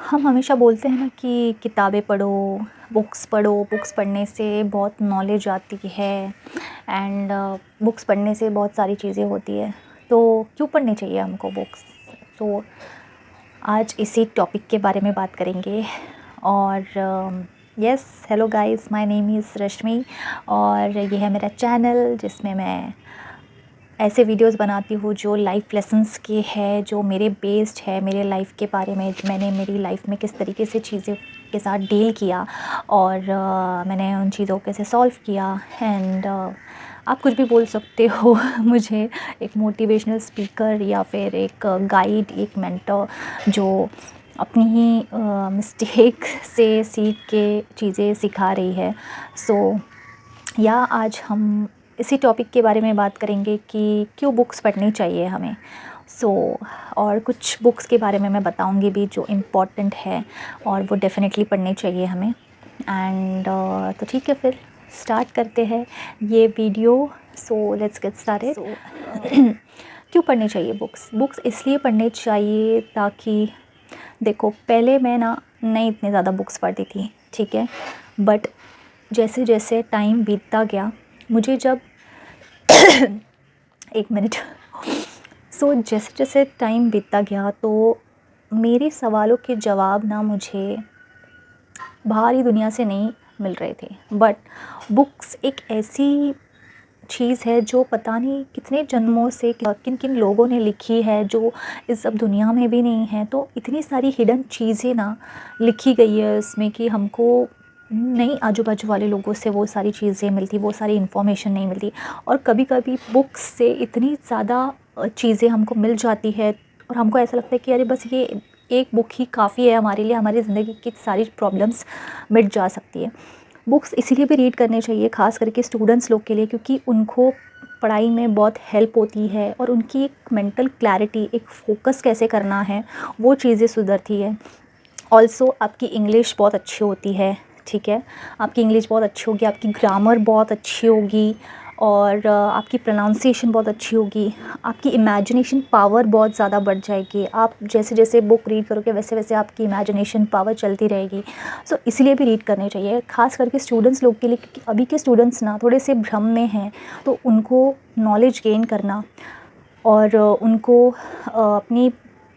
हम हमेशा बोलते हैं ना कि किताबें पढ़ो, बुक्स पढ़ने से बहुत नॉलेज आती है एंड बुक्स पढ़ने से बहुत सारी चीज़ें होती है। तो क्यों पढ़नी चाहिए हमको बुक्स? तो आज इसी टॉपिक के बारे में बात करेंगे। और yes, hello guys, my name is Rashmi और ये है मेरा चैनल जिसमें मैं ऐसे वीडियोस बनाती हूँ जो लाइफ लेसन्स के है, जो मेरे बेस्ड है, मेरे लाइफ के बारे में, मैंने मेरी लाइफ में किस तरीके से चीज़ें के साथ डील किया और मैंने उन चीज़ों को कैसे सॉल्व किया। एंड आप कुछ भी बोल सकते हो मुझे एक मोटिवेशनल स्पीकर या फिर एक गाइड, एक मेंटर जो अपनी ही मिस्टेक से सीख के चीज़ें सिखा रही है। या आज हम इसी टॉपिक के बारे में बात करेंगे कि क्यों बुक्स पढ़नी चाहिए हमें। और कुछ बुक्स के बारे में मैं बताऊंगी भी जो इम्पोर्टेंट है और वो डेफ़िनेटली पढ़नी चाहिए हमें। एंड तो ठीक है, फिर स्टार्ट करते हैं ये video. So let's get started. क्यों पढ़नी चाहिए बुक्स इसलिए पढ़नी चाहिए ताकि देखो, पहले मैं नहीं इतनी ज़्यादा बुक्स पढ़ती थी, ठीक है, बट जैसे जैसे टाइम बीतता गया मुझे जब एक मिनट जैसे जैसे टाइम बीतता गया तो मेरे सवालों के जवाब मुझे बाहरी दुनिया से नहीं मिल रहे थे। बट बुक्स एक ऐसी चीज़ है जो पता नहीं कितने जन्मों से किन किन लोगों ने लिखी है, जो इस सब दुनिया में भी नहीं है। तो इतनी सारी हिडन चीज़ें लिखी गई है उसमें कि हमको नहीं आजू बाजू वाले लोगों से वो सारी चीज़ें मिलती, वो सारी इन्फॉर्मेशन नहीं मिलती। और कभी कभी बुक्स से इतनी ज़्यादा चीज़ें हमको मिल जाती है और हमको ऐसा लगता है कि अरे बस ये एक बुक ही काफ़ी है हमारे लिए, हमारी ज़िंदगी की सारी प्रॉब्लम्स मिट जा सकती है। बुक्स इसीलिए भी रीड करने चाहिए, ख़ास करके स्टूडेंट्स लोग के लिए, क्योंकि उनको पढ़ाई में बहुत हेल्प होती है और उनकी एक मेंटल क्लैरिटी, एक फोकस कैसे करना है वो चीज़ें सुधरती है। ऑल्सो आपकी इंग्लिश बहुत अच्छी होती है, ठीक है, आपकी इंग्लिश बहुत अच्छी होगी, आपकी ग्रामर बहुत अच्छी होगी और आपकी प्रोनाउंसिएशन बहुत अच्छी होगी, आपकी इमेजिनेशन पावर बहुत ज़्यादा बढ़ जाएगी। आप जैसे जैसे बुक रीड करोगे वैसे वैसे आपकी इमेजिनेशन पावर चलती रहेगी। सो इसलिए भी रीड करनी चाहिए, ख़ास करके स्टूडेंट्स लोग के लिए, क्योंकि अभी के स्टूडेंट्स थोड़े से भ्रम में हैं। तो उनको नॉलेज गेन करना और उनको अपनी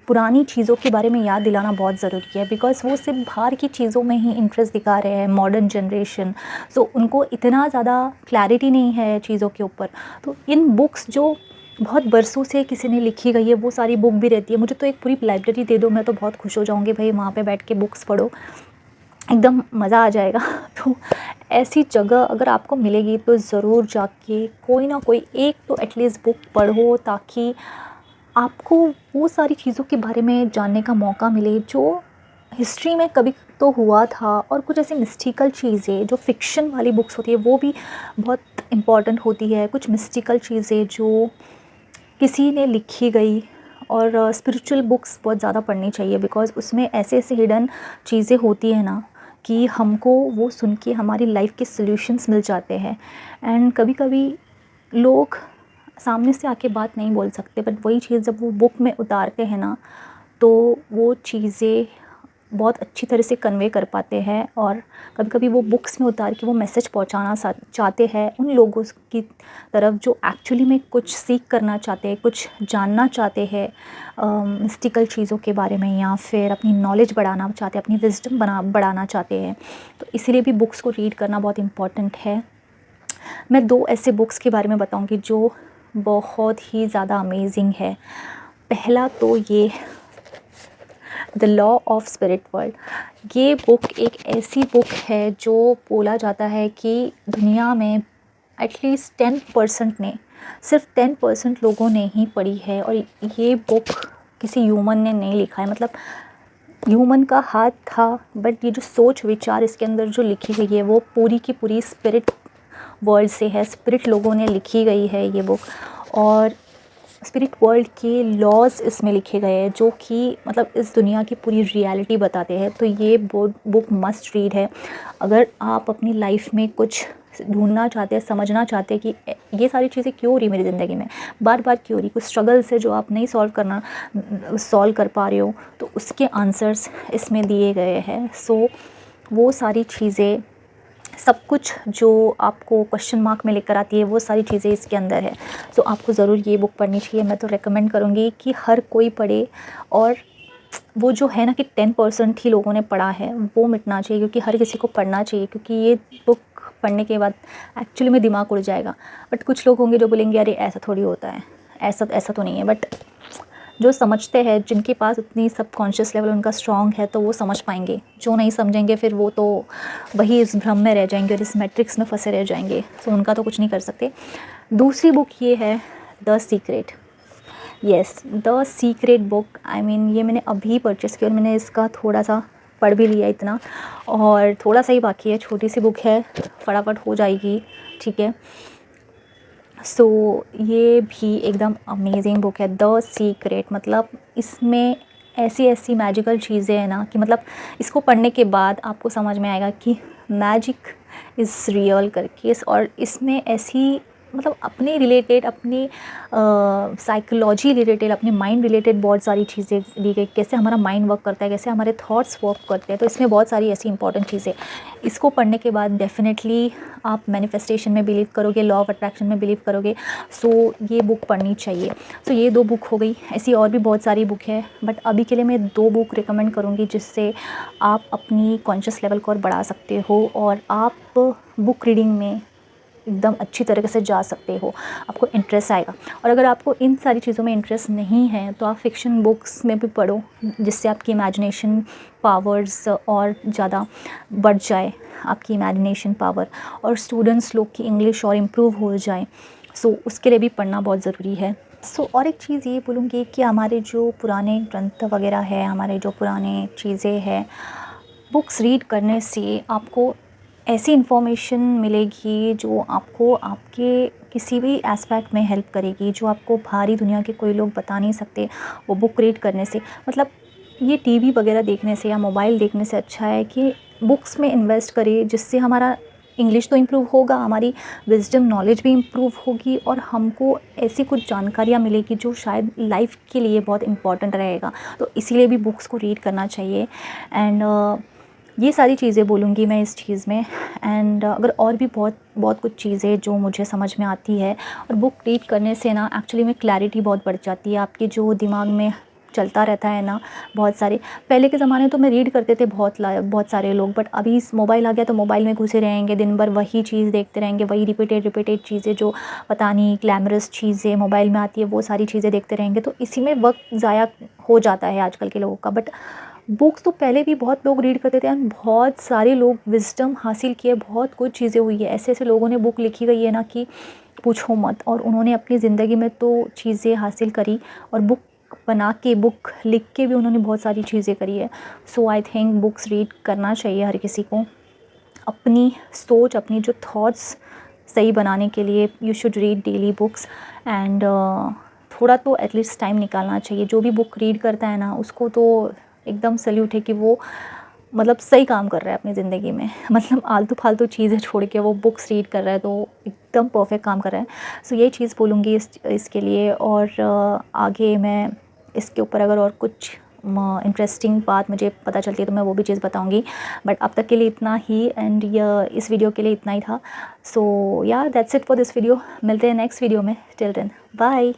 पुरानी चीज़ों के बारे में याद दिलाना बहुत ज़रूरी है, बिकॉज़ वो सिर्फ बाहर की चीज़ों में ही इंटरेस्ट दिखा रहे हैं, मॉडर्न जनरेशन। सो उनको इतना ज़्यादा क्लैरिटी नहीं है चीज़ों के ऊपर। तो इन बुक्स जो बहुत बरसों से किसी ने लिखी गई है वो सारी बुक भी रहती है। मुझे तो एक पूरी लाइब्रेरी दे दो, मैं तो बहुत खुश हो जाऊँगी भाई, वहाँ पे बैठ के बुक्स पढ़ो, एकदम मज़ा आ जाएगा। तो ऐसी जगह अगर आपको मिलेगी तो ज़रूर जाके कोई ना कोई एक तो एटलीस्ट बुक पढ़ो, ताकि आपको वो सारी चीज़ों के बारे में जानने का मौका मिले जो हिस्ट्री में कभी तो हुआ था। और कुछ ऐसी मिस्टिकल चीज़ें जो फ़िक्शन वाली बुक्स होती है वो भी बहुत इम्पॉर्टेंट होती है, कुछ मिस्टिकल चीज़ें जो किसी ने लिखी गई। और स्पिरिचुअल बुक्स बहुत ज़्यादा पढ़नी चाहिए, बिकॉज़ उसमें ऐसे ऐसे हिडन चीज़ें होती हैं कि हमको वो सुन के हमारी लाइफ के सॉल्यूशंस मिल जाते हैं। एंड कभी कभी लोग सामने से आके बात नहीं बोल सकते, बट वही चीज़ जब वो बुक में उतारते हैं तो वो चीज़ें बहुत अच्छी तरह से कन्वे कर पाते हैं। और कभी कभी वो बुक्स में उतार के वो मैसेज पहुंचाना चाहते हैं उन लोगों की तरफ जो एक्चुअली में कुछ सीख करना चाहते हैं, कुछ जानना चाहते हैं मिस्टिकल चीज़ों के बारे में, या फिर अपनी नॉलेज बढ़ाना चाहते हैं, अपनी विजडम बढ़ाना चाहते हैं। तो इसीलिए भी बुक्स को रीड करना बहुत इम्पॉर्टेंट है। मैं 2 ऐसे बुक्स के बारे में बताऊंगी जो बहुत ही ज़्यादा अमेजिंग है। पहला तो ये the law of spirit world. ये बुक एक ऐसी बुक है जो बोला जाता है कि दुनिया में एटलीस्ट 10% ने, सिर्फ 10% लोगों ने ही पढ़ी है। और ये बुक किसी ह्यूमन ने नहीं लिखा है, मतलब ह्यूमन का हाथ था, बट ये जो सोच विचार इसके अंदर जो लिखी गई है वो पूरी की पूरी स्पिरिट वर्ल्ड से है, स्पिरिट लोगों ने लिखी गई है ये बुक। और स्पिरिट वर्ल्ड के लॉज इसमें लिखे गए हैं जो कि मतलब इस दुनिया की पूरी रियलिटी बताते हैं। तो ये बुक मस्ट रीड है। अगर आप अपनी लाइफ में कुछ ढूंढना चाहते हैं, समझना चाहते हैं कि ये सारी चीज़ें क्यों हो रही मेरी ज़िंदगी में, बार बार क्यों हो रही, कुछ स्ट्रगल्स है जो आप नहीं सॉल्व कर पा रहे हो, तो उसके आंसर्स इसमें दिए गए हैं। सो वो सारी चीज़ें, सब कुछ जो आपको क्वेश्चन मार्क में लेकर आती है, वो सारी चीज़ें इसके अंदर है। सो आपको ज़रूर ये बुक पढ़नी चाहिए। मैं तो रेकमेंड करूँगी कि हर कोई पढ़े, और वो जो है ना कि 10% ही लोगों ने पढ़ा है वो मिटना चाहिए, क्योंकि हर किसी को पढ़ना चाहिए, क्योंकि ये बुक पढ़ने के बाद एक्चुअली में दिमाग उड़ जाएगा। बट कुछ लोग होंगे जो बोलेंगे अरे ऐसा थोड़ी होता है, ऐसा तो नहीं है। बट जो समझते हैं, जिनके पास उतनी सबकॉन्शियस लेवल उनका स्ट्रॉन्ग है, तो वो समझ पाएंगे। जो नहीं समझेंगे फिर वो तो वही इस भ्रम में रह जाएंगे और इस मैट्रिक्स में फंसे रह जाएंगे। सो उनका तो कुछ नहीं कर सकते। दूसरी बुक ये है the secret. Yes, the secret book, I mean ये मैंने अभी परचेस किया और मैंने इसका थोड़ा सा पढ़ भी लिया इतना, और थोड़ा सा ही बाकी है, छोटी सी बुक है, फटाफट हो जाएगी, ठीक है। सो ये भी एकदम अमेजिंग बुक है, द सीक्रेट। मतलब इसमें ऐसी ऐसी मैजिकल चीज़ें हैं ना कि मतलब इसको पढ़ने के बाद आपको समझ में आएगा कि मैजिक इज़ रियल करके। और इसमें ऐसी मतलब अपने रिलेटेड, अपनी साइकोलॉजी रिलेटेड, अपने माइंड रिलेटेड बहुत सारी चीज़ें दी गई, कैसे हमारा माइंड वर्क करता है, कैसे हमारे थॉट्स वर्क करते हैं। तो इसमें बहुत सारी ऐसी इंपॉर्टेंट चीज़ें, इसको पढ़ने के बाद डेफिनेटली आप मैनिफेस्टेशन में बिलीव करोगे, लॉ ऑफ अट्रैक्शन में बिलीव करोगे। सो ये बुक पढ़नी चाहिए। सो ये 2 बुक हो गई, ऐसी और भी बहुत सारी बुक है, बट अभी के लिए मैं 2 बुक रिकमेंड करूँगी, जिससे आप अपनी कॉन्शियस लेवल को और बढ़ा सकते हो, और आप बुक रीडिंग में एकदम अच्छी तरीके से जा सकते हो, आपको इंटरेस्ट आएगा। और अगर आपको इन सारी चीज़ों में इंटरेस्ट नहीं है, तो आप फ़िक्शन बुक्स में भी पढ़ो, जिससे आपकी इमेजिनेशन पावर्स और ज़्यादा बढ़ जाए, आपकी इमेजिनेशन पावर, और स्टूडेंट्स लोग की इंग्लिश और इम्प्रूव हो जाए। सो उसके लिए भी पढ़ना बहुत ज़रूरी है। सो और एक चीज़ ये बोलूँगी कि हमारे जो पुराने ग्रंथ वगैरह है, हमारे जो पुराने चीज़ें हैं, बुक्स रीड करने से आपको ऐसी इन्फॉर्मेशन मिलेगी जो आपको आपके किसी भी एस्पेक्ट में हेल्प करेगी, जो आपको बाहरी दुनिया के कोई लोग बता नहीं सकते, वो बुक रीड करने से। मतलब ये टीवी वगैरह देखने से या मोबाइल देखने से अच्छा है कि बुक्स में इन्वेस्ट करें, जिससे हमारा इंग्लिश तो इम्प्रूव होगा, हमारी विजडम नॉलेज भी इम्प्रूव होगी, और हमको ऐसी कुछ जानकारियाँ मिलेगी जो शायद लाइफ के लिए बहुत इम्पॉर्टेंट रहेगा। तो इसीलिए भी बुक्स को रीड करना चाहिए। एंड ये सारी चीज़ें बोलूँगी मैं इस चीज़ में। एंड अगर और भी बहुत बहुत कुछ चीज़ें जो मुझे समझ में आती है, और बुक रीड करने से ना एक्चुअली में क्लैरिटी बहुत बढ़ जाती है, आपके जो दिमाग में चलता रहता है ना बहुत सारे। पहले के ज़माने तो मैं रीड करते थे बहुत सारे लोग, बट अभी मोबाइल आ गया तो मोबाइल में घुसे रहेंगे, दिन भर वही चीज़ देखते रहेंगे, वही रिपीटेड चीज़ें जो पता नहीं ग्लैमरस चीज़ें मोबाइल में आती है, वो सारी चीज़ें देखते रहेंगे, तो इसी में वक्त ज़ाया हो जाता है आजकल के लोगों का। बट बुक्स तो पहले भी बहुत लोग रीड करते थे, एंड बहुत सारे लोग विजडम हासिल किए, बहुत कुछ चीज़ें हुई है, ऐसे ऐसे लोगों ने बुक लिखी गई है ना कि पूछो मत। और उन्होंने अपनी ज़िंदगी में तो चीज़ें हासिल करी, और बुक बना के, बुक लिख के भी उन्होंने बहुत सारी चीज़ें करी है। सो आई थिंक बुक्स रीड करना चाहिए हर किसी को, अपनी सोच, अपनी जो थॉट्स सही बनाने के लिए you should read daily books. And थोड़ा तो एटलीस्ट टाइम निकालना चाहिए। जो भी बुक रीड करता है ना, उसको तो एकदम सैल्यूट है कि वो मतलब सही काम कर रहा है अपनी ज़िंदगी में। मतलब आलतू फालतू चीज़ें छोड़ के वो बुक्स रीड कर रहा है, तो एकदम परफेक्ट काम कर रहा है। सो ये चीज़ बोलूँगी इसके लिए। और आगे मैं इसके ऊपर अगर और कुछ इंटरेस्टिंग बात मुझे पता चलती है तो मैं वो भी चीज़ बताऊँगी। बट अब तक के लिए इतना ही, एंड इस वीडियो के लिए इतना ही था। So yeah that's it for this video. मिलते हैं नेक्स्ट वीडियो में। Till then bye.